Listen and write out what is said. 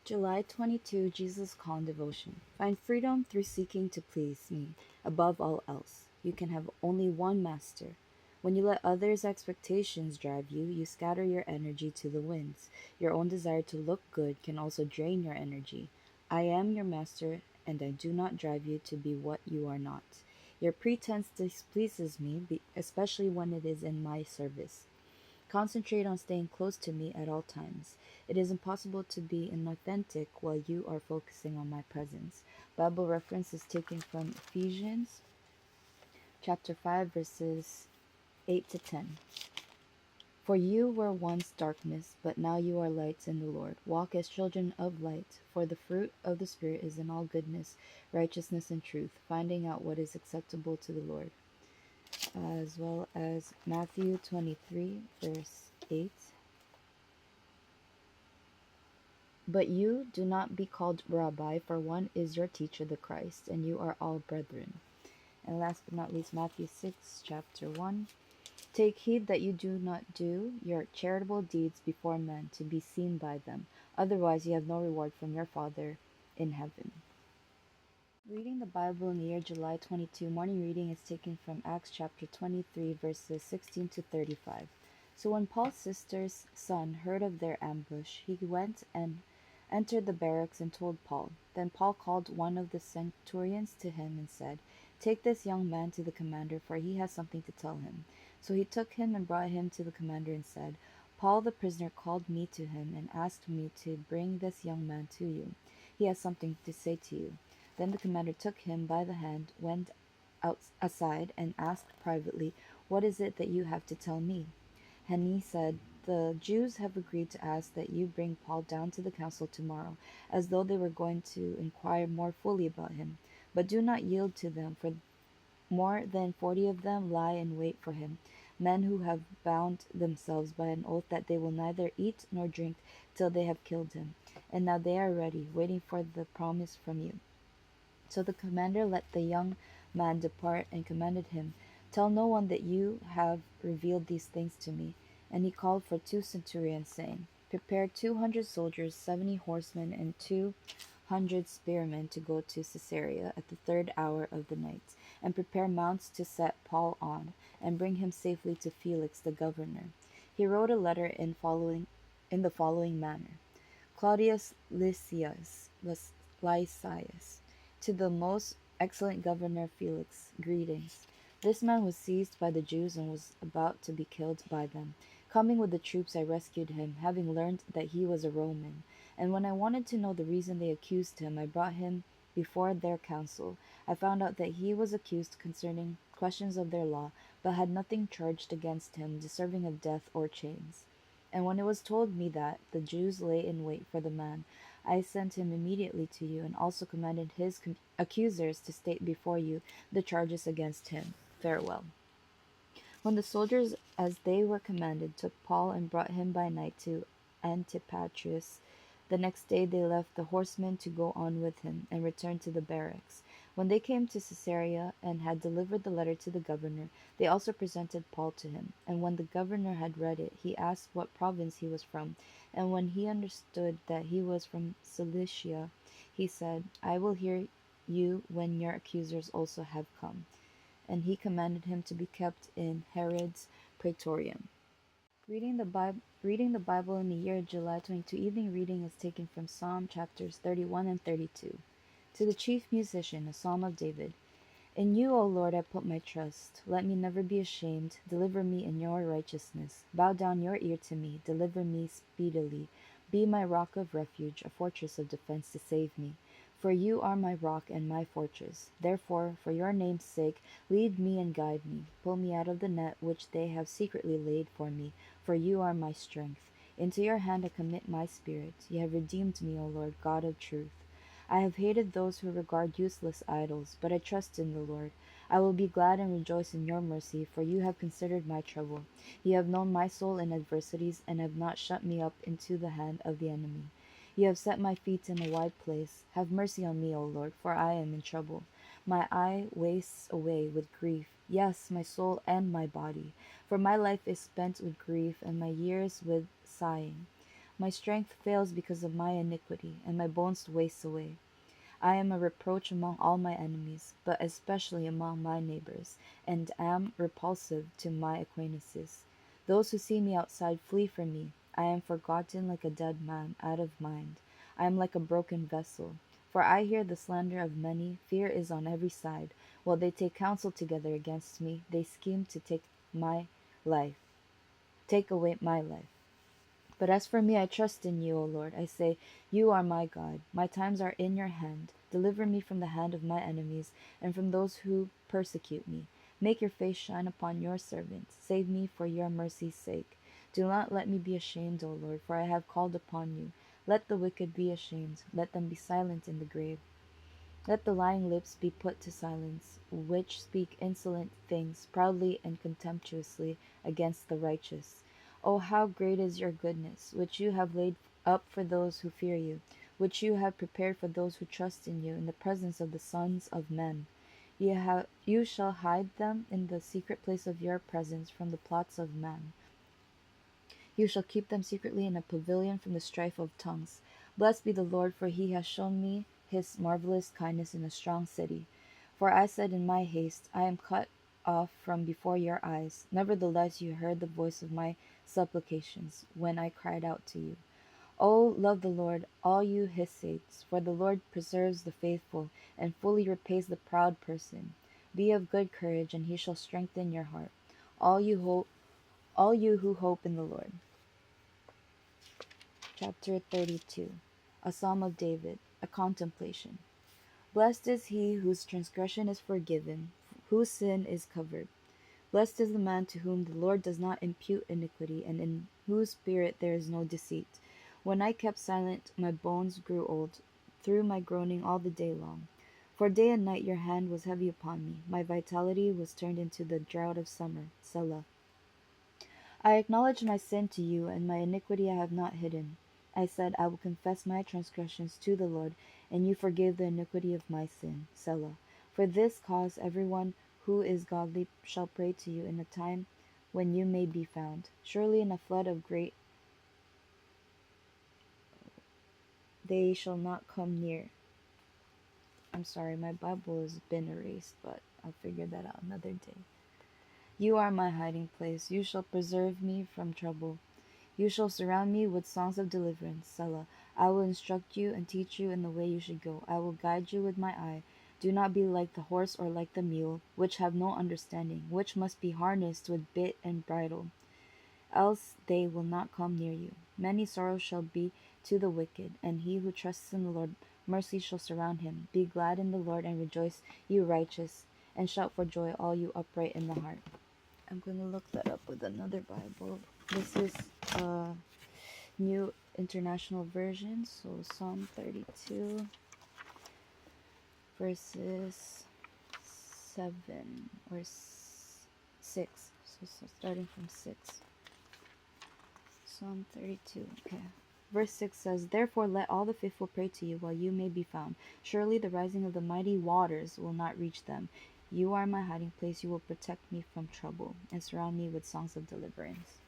July 22, Jesus Calm Devotion. Find freedom through seeking to please me above all else. You can have only one master. When you let others' expectations drive you, you scatter your energy to the winds. Your own desire to look good can also drain your energy. I am your master, and I do not drive you to be what you are not. Your pretense displeases me, especially when it is in my service. Concentrate on staying close to me at all times. It is impossible to be inauthentic while you are focusing on my presence. Bible reference is taken from Ephesians chapter 5 verses 8 to 10. For you were once darkness, but now you are lights in the Lord. Walk as children of light, for the fruit of the Spirit is in all goodness, righteousness, and truth, finding out what is acceptable to the Lord. As well as Matthew 23, verse 8. But you do not be called Rabbi, for one is your teacher, the Christ, and you are all brethren. And last but not least, Matthew 6, chapter 1. Take heed that you do not do your charitable deeds before men to be seen by them. Otherwise, you have no reward from your Father in heaven. Reading the Bible in the year July 22, morning reading is taken from Acts chapter 23, verses 16 to 35. So when Paul's sister's son heard of their ambush, he went and entered the barracks and told Paul. Then Paul called one of the centurions to him and said, Take this young man to the commander, for he has something to tell him. So he took him and brought him to the commander and said, Paul the prisoner called me to him and asked me to bring this young man to you. He has something to say to you. Then the commander took him by the hand, went aside, and asked privately, What is it that you have to tell me? And he said, The Jews have agreed to ask that you bring Paul down to the council tomorrow, as though they were going to inquire more fully about him. But do not yield to them, for more than 40 of them lie in wait for him, men who have bound themselves by an oath that they will neither eat nor drink till they have killed him. And now they are ready, waiting for the promise from you. So the commander let the young man depart and commanded him, Tell no one that you have revealed these things to me. And he called for 2 centurions, saying, Prepare 200 soldiers, 70 horsemen, and 200 spearmen to go to Caesarea at the third hour of the night, and prepare mounts to set Paul on, and bring him safely to Felix the governor. He wrote a letter in the following manner: Claudius Lysias, to the most excellent governor Felix, greetings. This man was seized by the Jews and was about to be killed by them. Coming with the troops, I rescued him, having learned that he was a Roman. And when I wanted to know the reason they accused him, I brought him before their council. I found out that he was accused concerning questions of their law, but had nothing charged against him deserving of death or chains. And when it was told me that the Jews lay in wait for the man, I sent him immediately to you, and also commanded his accusers to state before you the charges against him. Farewell. When the soldiers, as they were commanded, took Paul and brought him by night to Antipatris, the next day they left the horsemen to go on with him, and returned to the barracks. When they came to Caesarea, and had delivered the letter to the governor, they also presented Paul to him. And when the governor had read it, he asked what province he was from. And when he understood that he was from Cilicia, he said, I will hear you when your accusers also have come. And he commanded him to be kept in Herod's praetorium. Reading the Bible in the year July 22, evening reading is taken from Psalm chapters 31 and 32. To the chief musician, a psalm of David. In you, O Lord, I put my trust. Let me never be ashamed. Deliver me in your righteousness. Bow down your ear to me. Deliver me speedily. Be my rock of refuge, a fortress of defense to save me. For you are my rock and my fortress. Therefore, for your name's sake, lead me and guide me. Pull me out of the net which they have secretly laid for me, for you are my strength. Into your hand I commit my spirit. You have redeemed me, O Lord, God of truth. I have hated those who regard useless idols, but I trust in the Lord. I will be glad and rejoice in your mercy, for you have considered my trouble. You have known my soul in adversities, and have not shut me up into the hand of the enemy. You have set my feet in a wide place. Have mercy on me, O Lord, for I am in trouble. My eye wastes away with grief, yes, my soul and my body. For my life is spent with grief, and my years with sighing. My strength fails because of my iniquity, and my bones waste away. I am a reproach among all my enemies, but especially among my neighbors, and am repulsive to my acquaintances. Those who see me outside flee from me. I am forgotten like a dead man, out of mind. I am like a broken vessel. For I hear the slander of many, fear is on every side. While they take counsel together against me, they scheme to my life, take away my life. But as for me, I trust in you, O Lord. I say, you are my God. My times are in your hand. Deliver me from the hand of my enemies and from those who persecute me. Make your face shine upon your servants. Save me for your mercy's sake. Do not let me be ashamed, O Lord, for I have called upon you. Let the wicked be ashamed. Let them be silent in the grave. Let the lying lips be put to silence, which speak insolent things proudly and contemptuously against the righteous. Oh, how great is your goodness, which you have laid up for those who fear you, which you have prepared for those who trust in you in the presence of the sons of men. You shall hide them in the secret place of your presence from the plots of men. You shall keep them secretly in a pavilion from the strife of tongues. Blessed be the Lord, for he has shown me his marvelous kindness in a strong city. For I said in my haste, I am cut off from before your eyes. Nevertheless, you heard the voice of my supplications when I cried out to you. O love the Lord, all you his saints, for the Lord preserves the faithful and fully repays the proud person. Be of good courage, and he shall strengthen your heart. All you hope, all you who hope in the Lord. Chapter 32. A Psalm of David, a contemplation. Blessed is he whose transgression is forgiven, whose sin is covered. Blessed is the man to whom the Lord does not impute iniquity, and in whose spirit there is no deceit. When I kept silent, my bones grew old, through my groaning all the day long. For day and night your hand was heavy upon me. My vitality was turned into the drought of summer. Selah. I acknowledged my sin to you, and my iniquity I have not hidden. I said, I will confess my transgressions to the Lord, and you forgave the iniquity of my sin. Selah. For this cause everyone who is godly shall pray to you in a time when you may be found. Surely in a flood of great they shall not come near. I'm sorry, my Bible has been erased, but I'll figure that out another day. You are my hiding place. You shall preserve me from trouble. You shall surround me with songs of deliverance. Selah. I will instruct you and teach you in the way you should go. I will guide you with my eye. Do not be like the horse or like the mule, which have no understanding, which must be harnessed with bit and bridle, else they will not come near you. Many sorrows shall be to the wicked, and he who trusts in the Lord, mercy shall surround him. Be glad in the Lord and rejoice, you righteous, and shout for joy, all you upright in the heart. I'm going to look that up with another Bible. This is New International Version, so Psalm 32, verses 7 or 6. So starting from 6. Psalm 32, okay. Verse 6 says, Therefore let all the faithful pray to you while you may be found. Surely the rising of the mighty waters will not reach them. You are my hiding place. You will protect me from trouble and surround me with songs of deliverance.